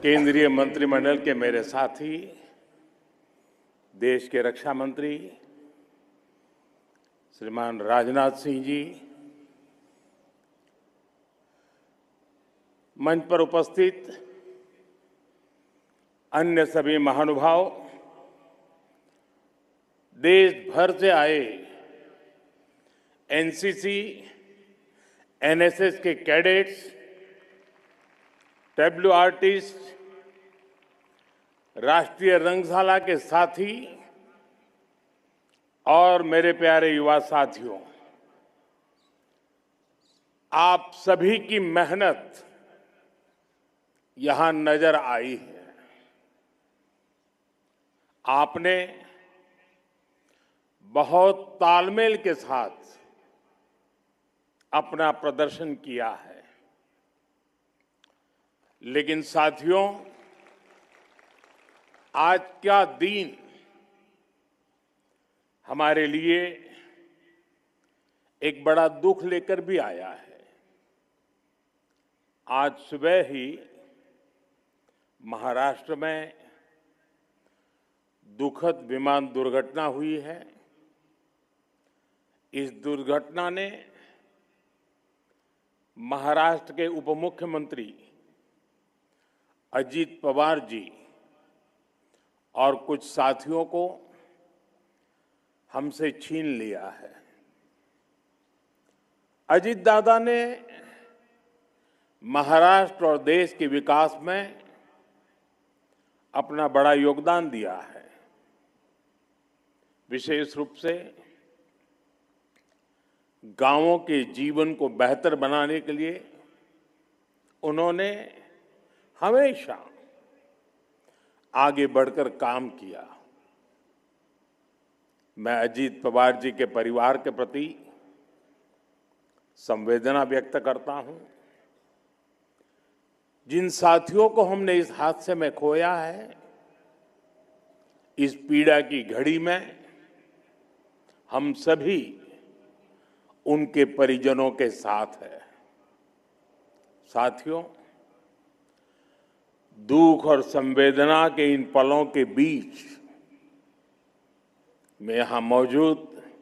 केंद्रीय मंत्रिमंडल के मेरे साथी, देश के रक्षा मंत्री श्रीमान राजनाथ सिंह जी, मंच पर उपस्थित अन्य सभी महानुभाव, देश भर से आए एनसीसी, एनएसएस के कैडेट्स, डब्ल्यू आर्टिस्ट, राष्ट्रीय रंगशाला के साथी और मेरे प्यारे युवा साथियों, आप सभी की मेहनत यहां नजर आई है। आपने बहुत तालमेल के साथ अपना प्रदर्शन किया है। लेकिन साथियों, आज क्या दिन हमारे लिए एक बड़ा दुख लेकर भी आया है। आज सुबह ही महाराष्ट्र में दुखद विमान दुर्घटना हुई है। इस दुर्घटना ने महाराष्ट्र के उप मुख्यमंत्री अजीत पवार जी और कुछ साथियों को हमसे छीन लिया है। अजीत दादा ने महाराष्ट्र और देश के विकास में अपना बड़ा योगदान दिया है। विशेष रूप से गांवों के जीवन को बेहतर बनाने के लिए उन्होंने हमेशा आगे बढ़कर काम किया। मैं अजीत पवार जी के परिवार के प्रति संवेदना व्यक्त करता हूं। जिन साथियों को हमने इस हादसे में खोया है, इस पीड़ा की घड़ी में हम सभी उनके परिजनों के साथ हैं। साथियों, दुख और संवेदना के इन पलों के बीच मैं यहां मौजूद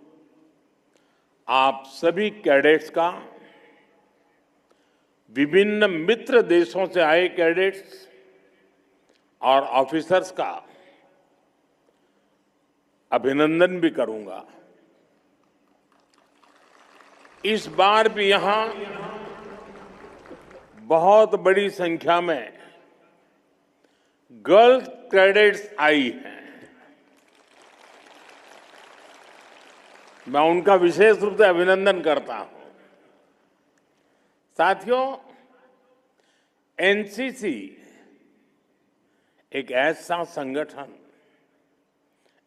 आप सभी कैडेट्स का, विभिन्न मित्र देशों से आए कैडेट्स और ऑफिसर्स का अभिनंदन भी करूंगा। इस बार भी यहां बहुत बड़ी संख्या में गर्ल्स कैडेट्स आई हैं। मैं उनका विशेष रूप से अभिनंदन करता हूं। साथियों, एनसीसी एक ऐसा संगठन,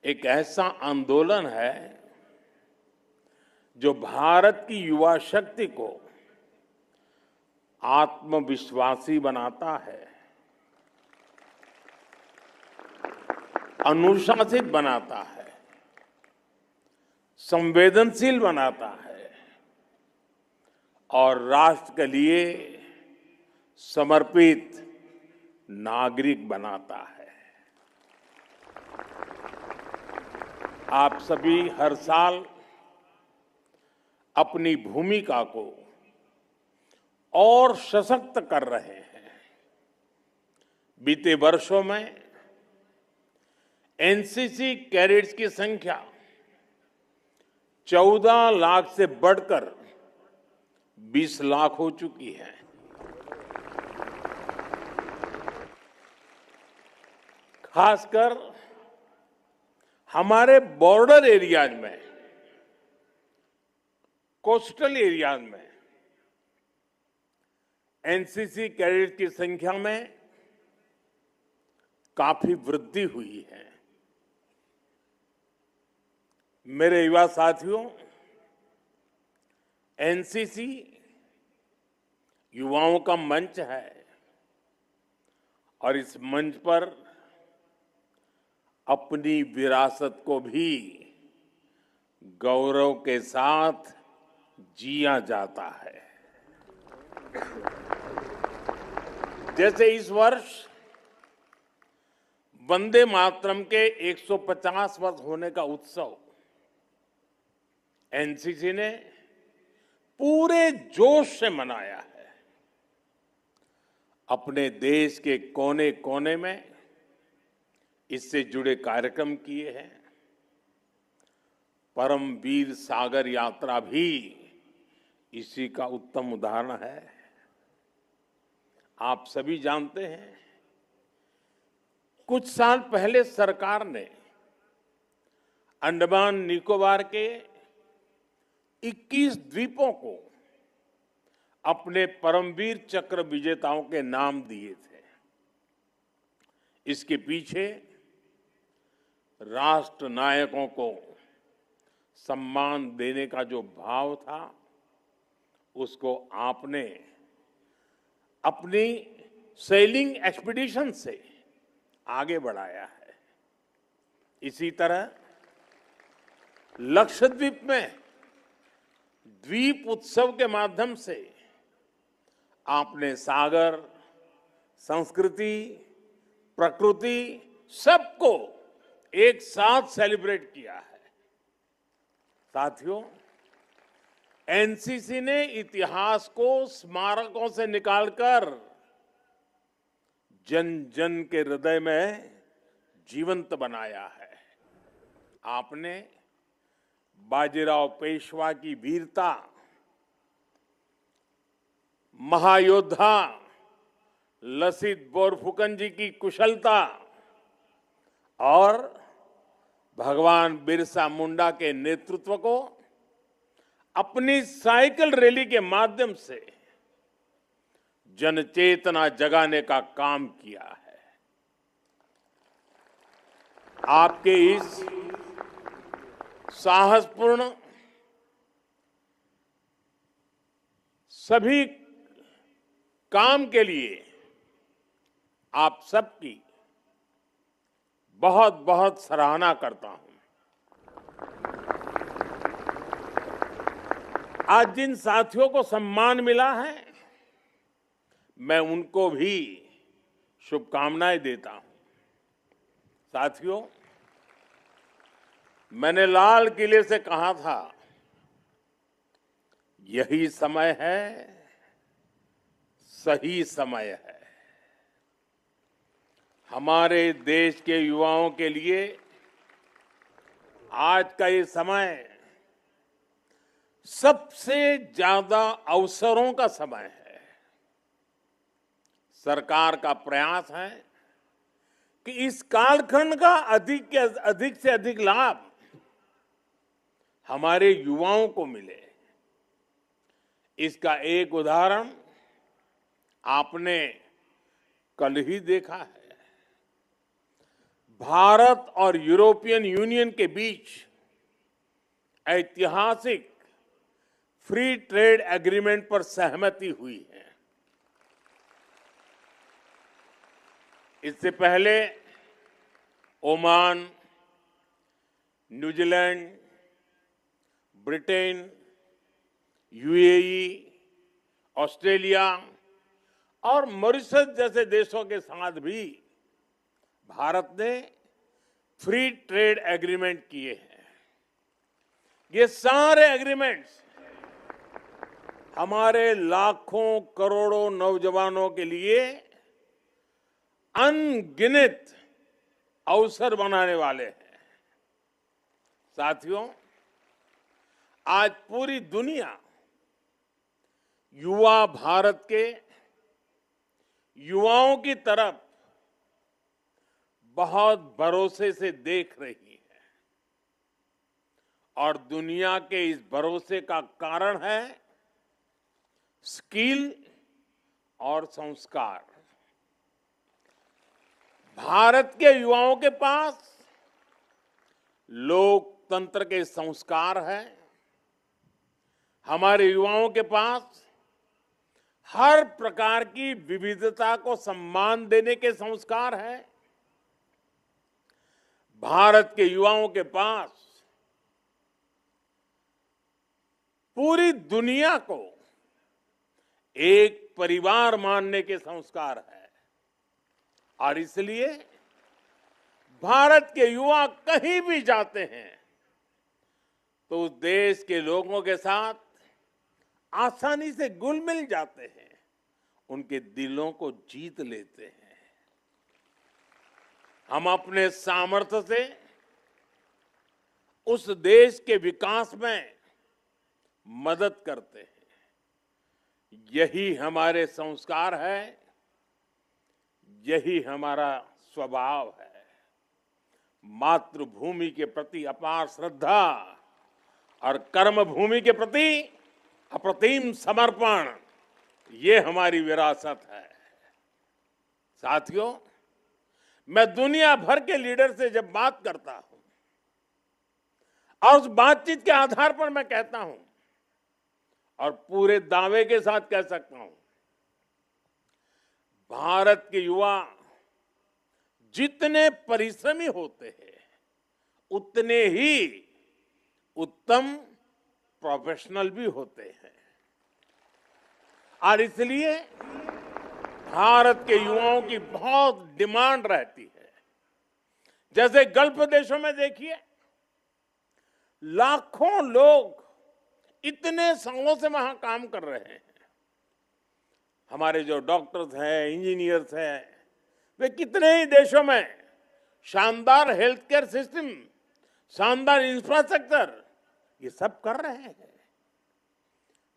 एक ऐसा आंदोलन है जो भारत की युवा शक्ति को आत्मविश्वासी बनाता है, अनुशासित बनाता है, संवेदनशील बनाता है और राष्ट्र के लिए समर्पित नागरिक बनाता है। आप सभी हर साल अपनी भूमिका को और सशक्त कर रहे हैं। बीते वर्षों में एनसीसी कैडेट्स की संख्या 14 लाख से बढ़कर 20 लाख हो चुकी है। खासकर हमारे बॉर्डर एरियाज में, कोस्टल एरियाज में एनसीसी कैडेट की संख्या में काफी वृद्धि हुई है। मेरे युवा साथियों, एनसीसी युवाओं का मंच है और इस मंच पर अपनी विरासत को भी गौरव के साथ जिया जाता है। जैसे इस वर्ष वंदे मातरम के 150 वर्ष होने का उत्सव एनसीसी ने पूरे जोश से मनाया है। अपने देश के कोने कोने में इससे जुड़े कार्यक्रम किए हैं। परमवीर सागर यात्रा भी इसी का उत्तम उदाहरण है। आप सभी जानते हैं, कुछ साल पहले सरकार ने अंडमान निकोबार के 21 द्वीपों को अपने परमवीर चक्र विजेताओं के नाम दिए थे। इसके पीछे राष्ट्र नायकों को सम्मान देने का जो भाव था, उसको आपने अपनी सेलिंग एक्सपीडिशन से आगे बढ़ाया है। इसी तरह लक्षद्वीप में द्वीप उत्सव के माध्यम से आपने सागर, संस्कृति, प्रकृति सबको एक साथ सेलिब्रेट किया है। साथियों, एनसीसी ने इतिहास को स्मारकों से निकालकर जन जन के हृदय में जीवंत बनाया है। आपने बाजीराव पेशवा की वीरता, महायोद्धा लसित बोरफुकन जी की कुशलता और भगवान बिरसा मुंडा के नेतृत्व को अपनी साइकिल रैली के माध्यम से जनचेतना जगाने का काम किया है। आपके इस साहसपूर्ण सभी काम के लिए आप सबकी बहुत बहुत सराहना करता हूं। आज जिन साथियों को सम्मान मिला है, मैं उनको भी शुभकामनाएं देता हूं। साथियों, मैंने लाल किले से कहा था, यही समय है, सही समय है। हमारे देश के युवाओं के लिए आज का ये समय सबसे ज्यादा अवसरों का समय है। सरकार का प्रयास है कि इस कालखंड का अधिक से अधिक लाभ हमारे युवाओं को मिले। इसका एक उदाहरण आपने कल ही देखा है। भारत और यूरोपियन यूनियन के बीच ऐतिहासिक फ्री ट्रेड एग्रीमेंट पर सहमति हुई है। इससे पहले Oman, New Zealand, Britain, UAE, Australia और मॉरिशस जैसे देशों के साथ भी भारत ने फ्री ट्रेड एग्रीमेंट किए हैं। ये सारे एग्रीमेंट्स हमारे लाखों करोड़ों नौजवानों के लिए अनगिनत अवसर बनाने वाले हैं। साथियों, आज पूरी दुनिया युवा भारत के युवाओं की तरफ बहुत भरोसे से देख रही है और दुनिया के इस भरोसे का कारण है स्किल और संस्कार। भारत के युवाओं के पास लोकतंत्र के संस्कार हैं। हमारे युवाओं के पास हर प्रकार की विविधता को सम्मान देने के संस्कार हैं। भारत के युवाओं के पास पूरी दुनिया को एक परिवार मानने के संस्कार है और इसलिए भारत के युवा कहीं भी जाते हैं तो उस देश के लोगों के साथ आसानी से घुल मिल जाते हैं, उनके दिलों को जीत लेते हैं। हम अपने सामर्थ्य से उस देश के विकास में मदद करते हैं। यही हमारे संस्कार है, यही हमारा स्वभाव है। मातृभूमि के प्रति अपार श्रद्धा और कर्मभूमि के प्रति अप्रतिम समर्पण, ये हमारी विरासत है। साथियों, मैं दुनिया भर के लीडर से जब बात करता हूं और उस बातचीत के आधार पर मैं कहता हूं और पूरे दावे के साथ कह सकता हूं, भारत के युवा जितने परिश्रमी होते हैं उतने ही उत्तम प्रोफेशनल भी होते हैं। और इसलिए भारत के युवाओं की बहुत डिमांड रहती है। जैसे गल्फ देशों में देखिए, लाखों लोग इतने सालों से वहां काम कर रहे हैं। हमारे जो डॉक्टर्स हैं, इंजीनियर्स हैं, वे कितने ही देशों में शानदार हेल्थ केयर सिस्टम, शानदार इंफ्रास्ट्रक्चर, ये सब कर रहे हैं।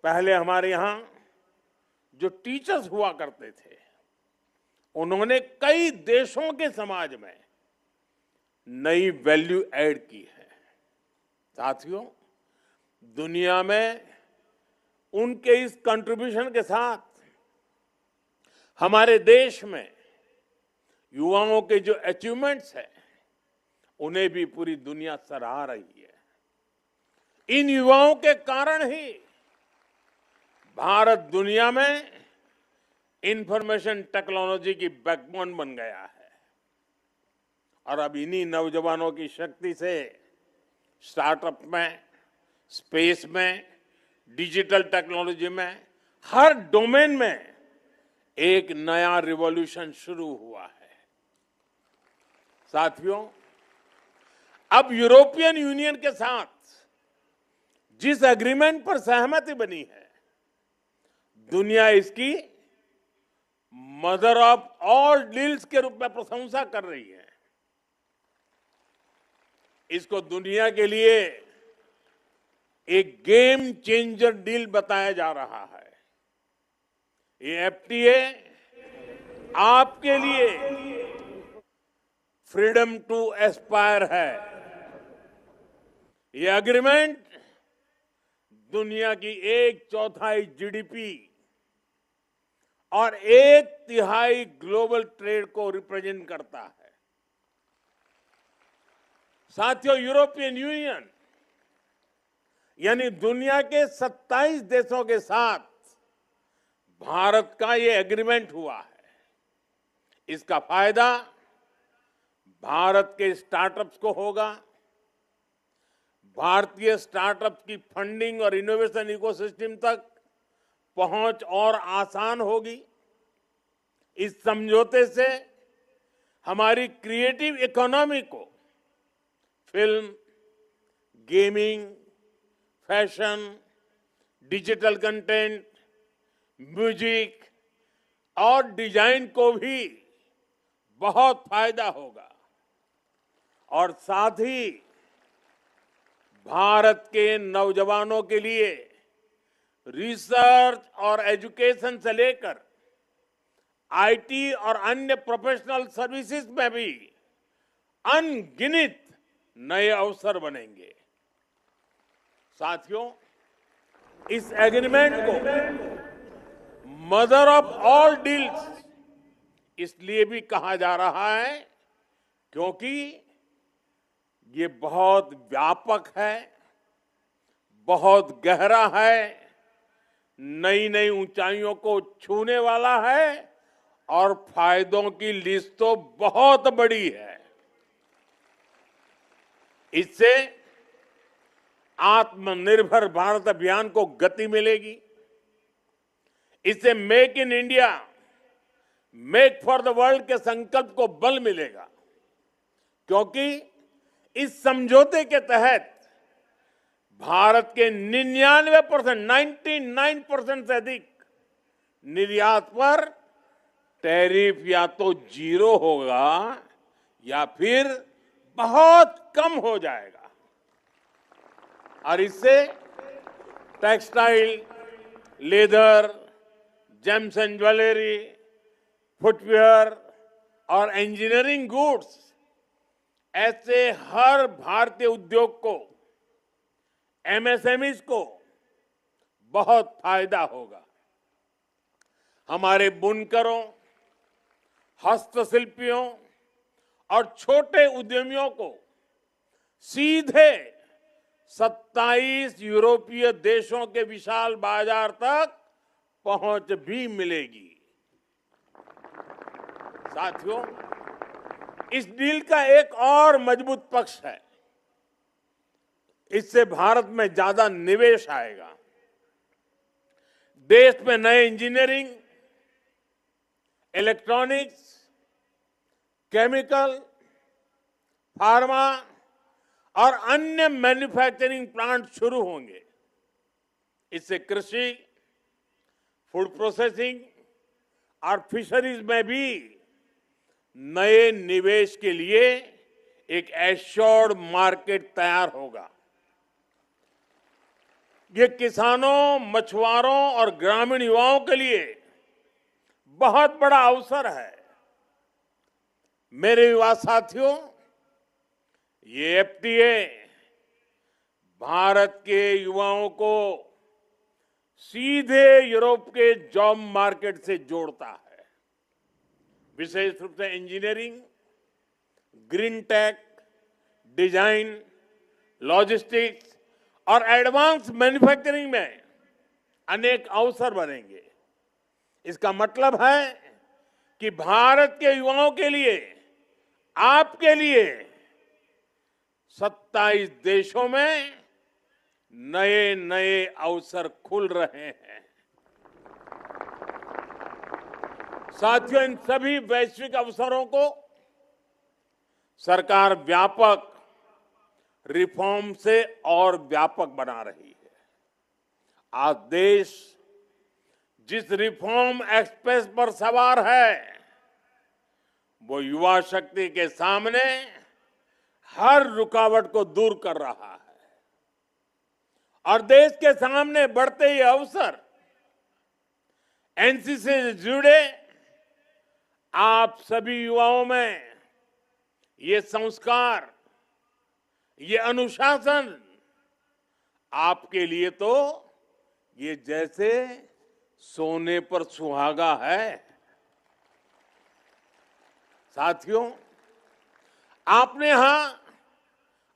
पहले हमारे यहां जो टीचर्स हुआ करते थे, उन्होंने कई देशों के समाज में नई वैल्यू ऐड की है। साथियों, दुनिया में उनके इस कंट्रीब्यूशन के साथ हमारे देश में युवाओं के जो अचीवमेंट्स हैं, उन्हें भी पूरी दुनिया सराह रही है। इन युवाओं के कारण ही भारत दुनिया में इंफॉर्मेशन टेक्नोलॉजी की बैकबोन बन गया है। और अब इन्हीं नौजवानों की शक्ति से स्टार्टअप में, स्पेस में, डिजिटल टेक्नोलॉजी में, हर डोमेन में एक नया रिवॉल्यूशन शुरू हुआ है। साथियों, अब यूरोपियन यूनियन के साथ जिस एग्रीमेंट पर सहमति बनी है, दुनिया इसकी मदर ऑफ ऑल डील्स के रूप में प्रशंसा कर रही है। इसको दुनिया के लिए एक गेम चेंजर डील बताया जा रहा है। ये एफटीए आपके लिए फ्रीडम टू एस्पायर है। ये एग्रीमेंट दुनिया की 1/4 जीडीपी और 1/3 ग्लोबल ट्रेड को रिप्रेजेंट करता है। साथियों, यूरोपियन यूनियन यानी दुनिया के 27 देशों के साथ भारत का ये एग्रीमेंट हुआ है। इसका फायदा भारत के स्टार्टअप्स को होगा। भारतीय स्टार्टअप्स की फंडिंग और इनोवेशन इकोसिस्टम तक पहुंच और आसान होगी। इस समझौते से हमारी क्रिएटिव इकोनॉमी को film, gaming, fashion, digital content, music और डिजाइन को भी बहुत फायदा होगा। और साथ ही भारत के नौजवानों के लिए रिसर्च और एजुकेशन से लेकर आईटी और अन्य प्रोफेशनल सर्विसेज में भी अनगिनत नए अवसर बनेंगे। साथियों, इस एग्रीमेंट को मदर ऑफ ऑल डील्स इसलिए भी कहा जा रहा है क्योंकि ये बहुत व्यापक है, बहुत गहरा है, नई नई ऊंचाइयों को छूने वाला है और फायदों की लिस्ट तो बहुत बड़ी है। इससे आत्मनिर्भर भारत अभियान को गति मिलेगी। इससे make in India, make for the world के संकल्प को बल मिलेगा। क्योंकि इस समझौते के तहत भारत के 99%, 99% से अधिक निर्यात पर टैरिफ या तो जीरो होगा या फिर बहुत कम हो जाएगा। और इससे textile, leather, James and jewellery, footwear और इंजीनियरिंग गुड्स ऐसे हर भारतीय उद्योग को, एमएसएमईज को बहुत फायदा होगा। हमारे बुनकरों, हस्तशिल्पियों और छोटे उद्यमियों को सीधे 27 यूरोपीय देशों के विशाल बाजार तक पहुंच भी मिलेगी। साथियों, इस डील का एक और मजबूत पक्ष है, इससे भारत में ज्यादा निवेश आएगा। देश में नए इंजीनियरिंग, इलेक्ट्रॉनिक्स, केमिकल, फार्मा और अन्य मैन्युफैक्चरिंग प्लांट शुरू होंगे। इससे कृषि, फूड प्रोसेसिंग और फिशरीज में भी नए निवेश के लिए एक एश्योर्ड मार्केट तैयार होगा। ये किसानों, मछुआरों और ग्रामीण युवाओं के लिए बहुत बड़ा अवसर है। मेरे युवा साथियों, ये एफटीए भारत के युवाओं को सीधे यूरोप के जॉब मार्केट से जोड़ता है। विशेष रूप से engineering, green tech, design, logistics और एडवांस मैन्युफैक्चरिंग में अनेक अवसर बनेंगे। इसका मतलब है कि भारत के युवाओं के लिए, आपके लिए 27 देशों में नए नए अवसर खुल रहे हैं। साथियों, इन सभी वैश्विक अवसरों को सरकार व्यापक रिफॉर्म से और व्यापक बना रही है। आज देश जिस रिफॉर्म एक्सप्रेस पर सवार है, वो युवा शक्ति के सामने हर रुकावट को दूर कर रहा है और देश के सामने बढ़ते ये अवसर एनसीसी से जुड़े आप सभी युवाओं में ये संस्कार, ये अनुशासन आपके लिए तो ये जैसे सोने पर सुहागा है। साथियों, आपने यहां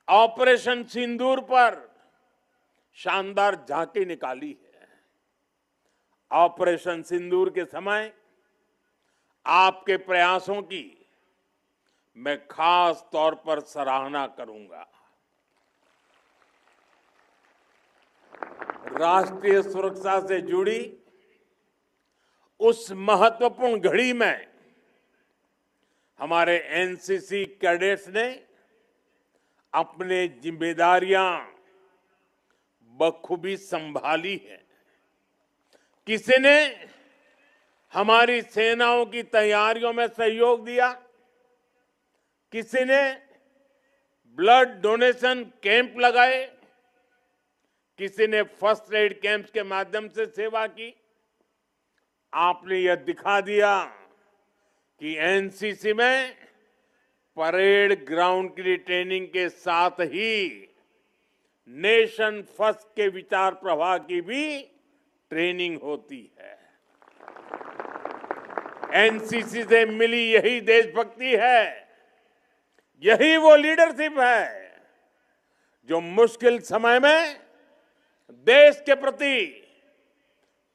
ऑपरेशन सिंदूर पर शानदार झांकी निकाली है। ऑपरेशन सिंदूर के समय आपके प्रयासों की मैं खास तौर पर सराहना करूंगा। राष्ट्रीय सुरक्षा से जुड़ी उस महत्वपूर्ण घड़ी में हमारे एनसीसी कैडेट्स ने अपने जिम्मेदारियां बखूबी संभाली है। किसी ने हमारी सेनाओं की तैयारियों में सहयोग दिया, किसी ने ब्लड डोनेशन कैंप लगाए, किसी ने फर्स्ट एड कैंप के माध्यम से सेवा की। आपने यह दिखा दिया कि एनसीसी में परेड ग्राउंड की ट्रेनिंग के साथ ही नेशन फर्स्ट के विचार प्रवाह की भी ट्रेनिंग होती है। एनसीसी से मिली यही देशभक्ति है, यही वो लीडरशिप है जो मुश्किल समय में देश के प्रति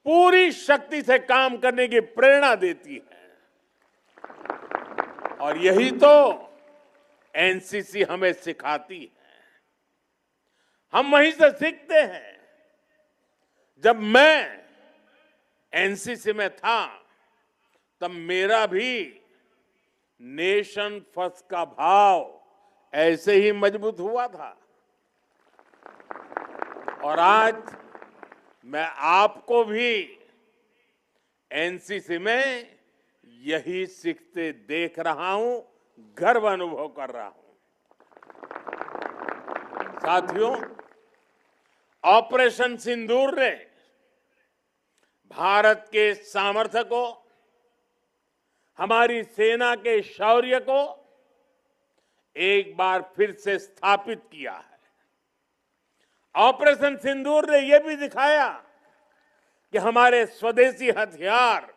पूरी शक्ति से काम करने की प्रेरणा देती है। और यही तो एनसीसी हमें सिखाती है। हम वहीं से सीखते हैं। जब मैं एनसीसी में था, तब मेरा भी नेशन फर्स्ट का भाव ऐसे ही मजबूत हुआ था। और आज मैं आपको भी एनसीसी में यही सीखते देख रहा हूं, गर्व अनुभव कर रहा हूं। साथियों, ऑपरेशन सिंदूर ने भारत के सामर्थ्य को, हमारी सेना के शौर्य को एक बार फिर से स्थापित किया है। ऑपरेशन सिंदूर ने यह भी दिखाया कि हमारे स्वदेशी हथियार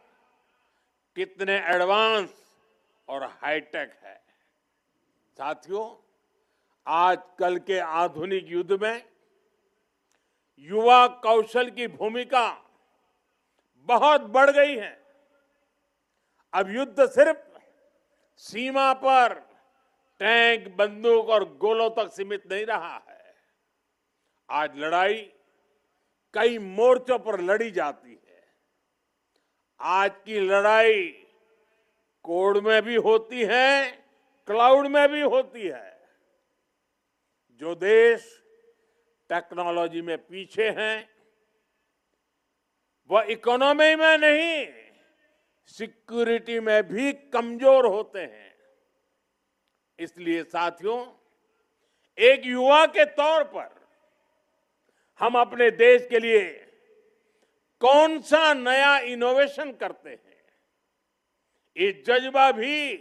कितने एडवांस और हाईटेक है। साथियों, आजकल के आधुनिक युद्ध में युवा कौशल की भूमिका बहुत बढ़ गई है। अब युद्ध सिर्फ सीमा पर टैंक, बंदूक और गोलों तक सीमित नहीं रहा है। आज लड़ाई कई मोर्चों पर लड़ी जाती है। आज की लड़ाई कोड में भी होती है, क्लाउड में भी होती है। जो देश टेक्नोलॉजी में पीछे हैं, वह इकोनॉमी में नहीं, सिक्योरिटी में भी कमजोर होते हैं। इसलिए साथियों, एक युवा के तौर पर हम अपने देश के लिए कौन सा नया इनोवेशन करते हैं, ये जज्बा भी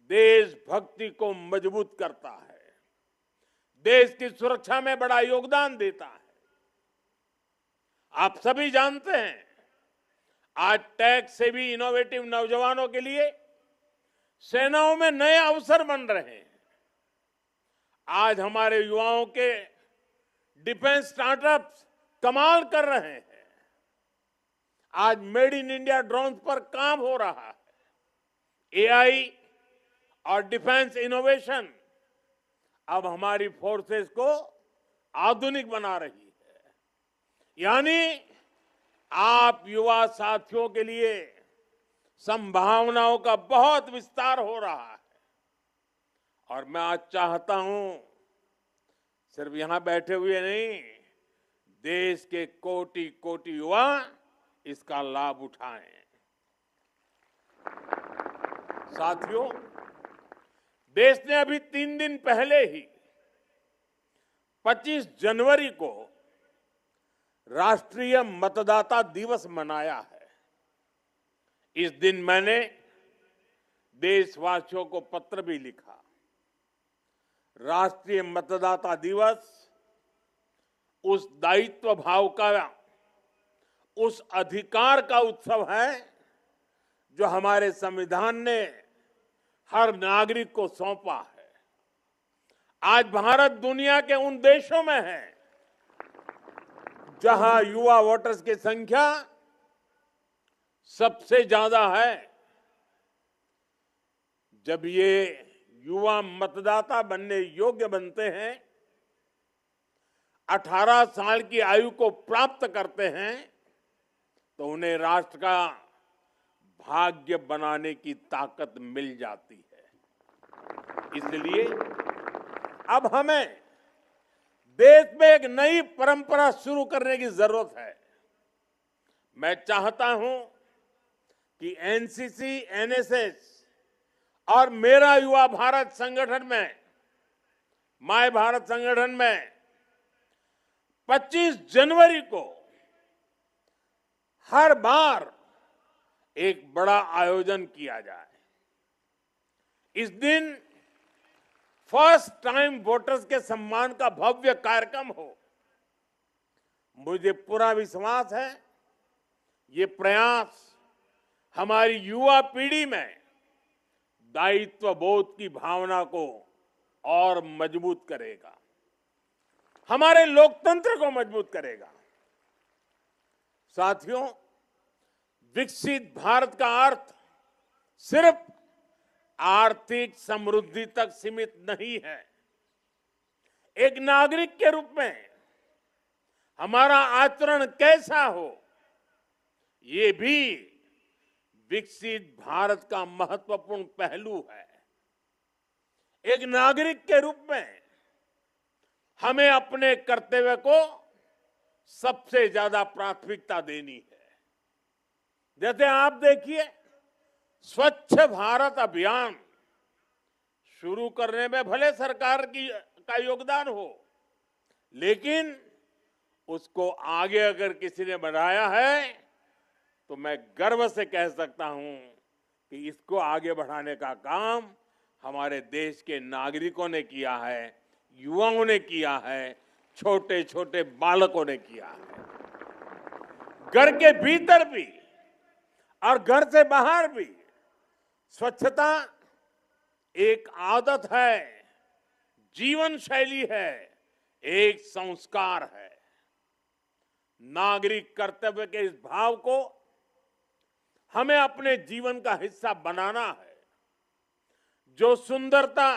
देशभक्ति को मजबूत करता है, देश की सुरक्षा में बड़ा योगदान देता है। आप सभी जानते हैं, आज टेक से भी इनोवेटिव नौजवानों के लिए सेनाओं में नए अवसर बन रहे हैं। आज हमारे युवाओं के डिफेंस स्टार्टअप्स कमाल कर रहे हैं। आज मेड इन इंडिया ड्रोन पर काम हो रहा है। एआई और डिफेंस इनोवेशन अब हमारी फोर्सेस को आधुनिक बना रही है। यानी आप युवा साथियों के लिए संभावनाओं का बहुत विस्तार हो रहा है। और मैं आज चाहता हूं, सिर्फ यहां बैठे हुए नहीं, देश के कोटि कोटि युवा इसका लाभ उठाएं। साथियों, देश ने अभी 3 दिन पहले ही 25 जनवरी को राष्ट्रीय मतदाता दिवस मनाया है। इस दिन मैंने देशवासियों को पत्र भी लिखा। राष्ट्रीय मतदाता दिवस उस दायित्व भाव का, उस अधिकार का उत्सव है जो हमारे संविधान ने हर नागरिक को सौंपा है। आज भारत दुनिया के उन देशों में है जहां युवा वोटर्स की संख्या सबसे ज्यादा है। जब ये युवा मतदाता बनने योग्य बनते हैं, 18 साल की आयु को प्राप्त करते हैं, तो उन्हें राष्ट्र का भाग्य बनाने की ताकत मिल जाती है। इसलिए अब हमें देश में एक नई परंपरा शुरू करने की जरूरत है। मैं चाहता हूं कि एनसीसी, एनएसएस और मेरा युवा भारत संगठन में, माय भारत संगठन में 25 जनवरी को हर बार एक बड़ा आयोजन किया जाए। इस दिन फर्स्ट टाइम वोटर्स के सम्मान का भव्य कार्यक्रम हो। मुझे पूरा विश्वास है ये प्रयास हमारी युवा पीढ़ी में दायित्व बोध की भावना को और मजबूत करेगा, हमारे लोकतंत्र को मजबूत करेगा। साथियों, विकसित भारत का अर्थ सिर्फ आर्थिक समृद्धि तक सीमित नहीं है। एक नागरिक के रूप में हमारा आचरण कैसा हो, ये भी विकसित भारत का महत्वपूर्ण पहलू है। एक नागरिक के रूप में हमें अपने कर्तव्य को सबसे ज्यादा प्राथमिकता देनी है। जैसे आप देखिए, स्वच्छ भारत अभियान शुरू करने में भले सरकार का योगदान हो, लेकिन उसको आगे अगर किसी ने बढ़ाया है तो मैं गर्व से कह सकता हूं कि इसको आगे बढ़ाने का काम हमारे देश के नागरिकों ने किया है, युवाओं ने किया है, छोटे छोटे बालकों ने किया है। घर के भीतर भी और घर से बाहर भी स्वच्छता एक आदत है, जीवन शैली है, एक संस्कार है। नागरिक कर्तव्य के इस भाव को हमें अपने जीवन का हिस्सा बनाना है। जो सुंदरता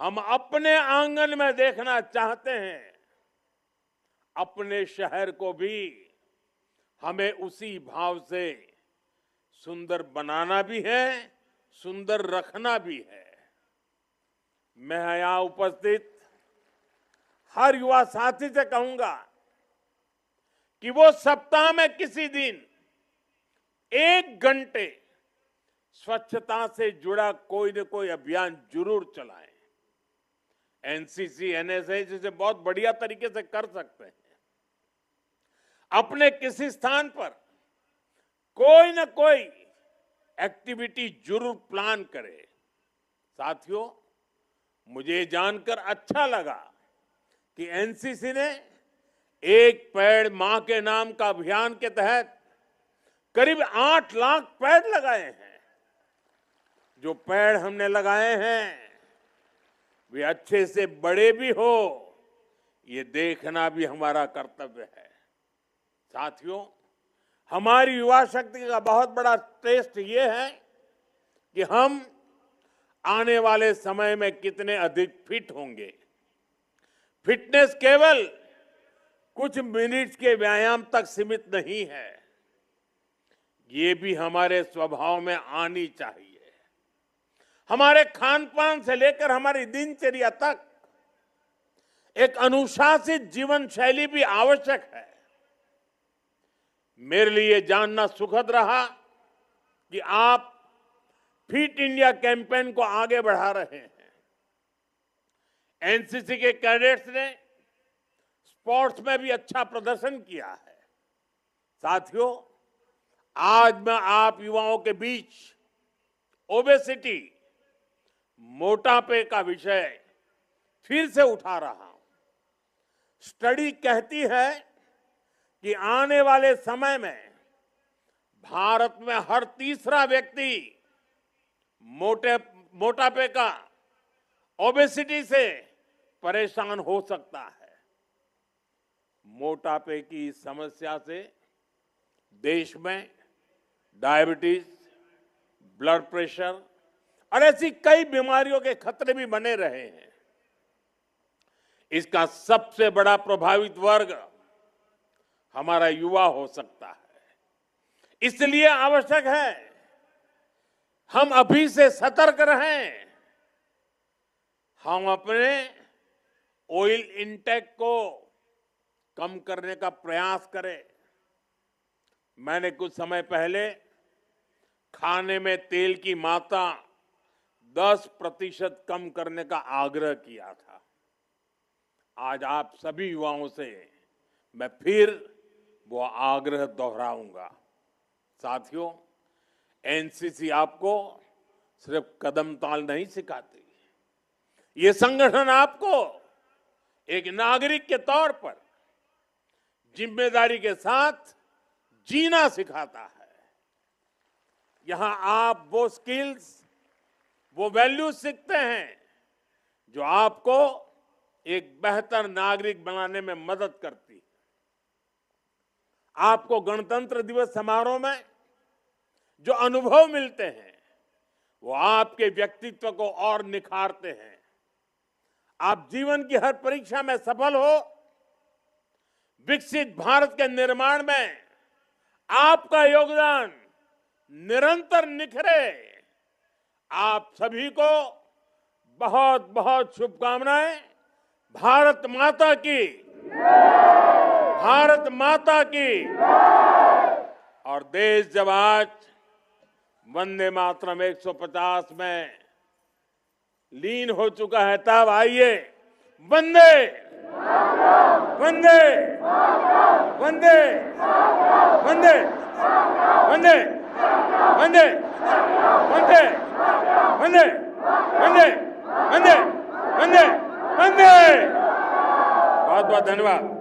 हम अपने आंगन में देखना चाहते हैं, अपने शहर को भी हमें उसी भाव से सुंदर बनाना भी है, सुंदर रखना भी है। मैं यहां उपस्थित हर युवा साथी से कहूंगा कि वो सप्ताह में किसी दिन 1 घंटे स्वच्छता से जुड़ा कोई न कोई अभियान जरूर चलाएं। एनसीसी, एनएसएस जिसे बहुत बढ़िया तरीके से कर सकते हैं। अपने किसी स्थान पर कोई न कोई एक्टिविटी जरूर प्लान करें। साथियों, मुझे जानकर अच्छा लगा कि एनसीसी ने एक पेड़ मां के नाम का अभियान के तहत करीब 8 लाख पेड़ लगाए हैं। जो पेड़ हमने लगाए हैं वे अच्छे से बड़े भी हो, ये देखना भी हमारा कर्तव्य है। साथियों, हमारी युवा शक्ति का बहुत बड़ा टेस्ट ये है कि हम आने वाले समय में कितने अधिक फिट होंगे। फिटनेस केवल कुछ मिनट्स के व्यायाम तक सीमित नहीं है, ये भी हमारे स्वभाव में आनी चाहिए। हमारे खान पान से लेकर हमारी दिनचर्या तक एक अनुशासित जीवन शैली भी आवश्यक है। मेरे लिए जानना सुखद रहा कि आप फिट इंडिया कैंपेन को आगे बढ़ा रहे हैं। एनसीसी के कैडेट्स ने स्पोर्ट्स में भी अच्छा प्रदर्शन किया है। साथियों, आज मैं आप युवाओं के बीच ओबेसिटी, मोटापे का विषय फिर से उठा रहा हूं। स्टडी कहती है कि आने वाले समय में भारत में हर तीसरा व्यक्ति मोटापे का, ओबेसिटी से परेशान हो सकता है। मोटापे की समस्या से देश में डायबिटीज, ब्लड प्रेशर और ऐसी कई बीमारियों के खतरे भी बने रहे हैं। इसका सबसे बड़ा प्रभावित वर्ग हमारा युवा हो सकता है। इसलिए आवश्यक है हम अभी से सतर्क रहें। हम अपने ऑयल इंटेक को कम करने का प्रयास करें। मैंने कुछ समय पहले खाने में तेल की मात्रा 10% कम करने का आग्रह किया था। आज आप सभी युवाओं से मैं फिर वो आग्रह दोहराऊंगा। साथियों, एनसीसी आपको सिर्फ कदम ताल नहीं सिखाती, ये संगठन आपको एक नागरिक के तौर पर जिम्मेदारी के साथ जीना सिखाता है। यहां आप वो स्किल्स, वो वैल्यूज सीखते हैं जो आपको एक बेहतर नागरिक बनाने में मदद करती है। आपको गणतंत्र दिवस समारोह में जो अनुभव मिलते हैं वो आपके व्यक्तित्व को और निखारते हैं। आप जीवन की हर परीक्षा में सफल हो, विकसित भारत के निर्माण में आपका योगदान निरंतर निखरे। आप सभी को बहुत बहुत शुभकामनाएं। भारत माता की, भारत माता की। और देश जब आज वंदे मातरम 150 में लीन हो चुका है, तब आइए वंदे वंदे वंदे वंदे वंदे वंदे वंदे वंदे वंदे वंदे वंदे वंदे। बहुत बहुत धन्यवाद।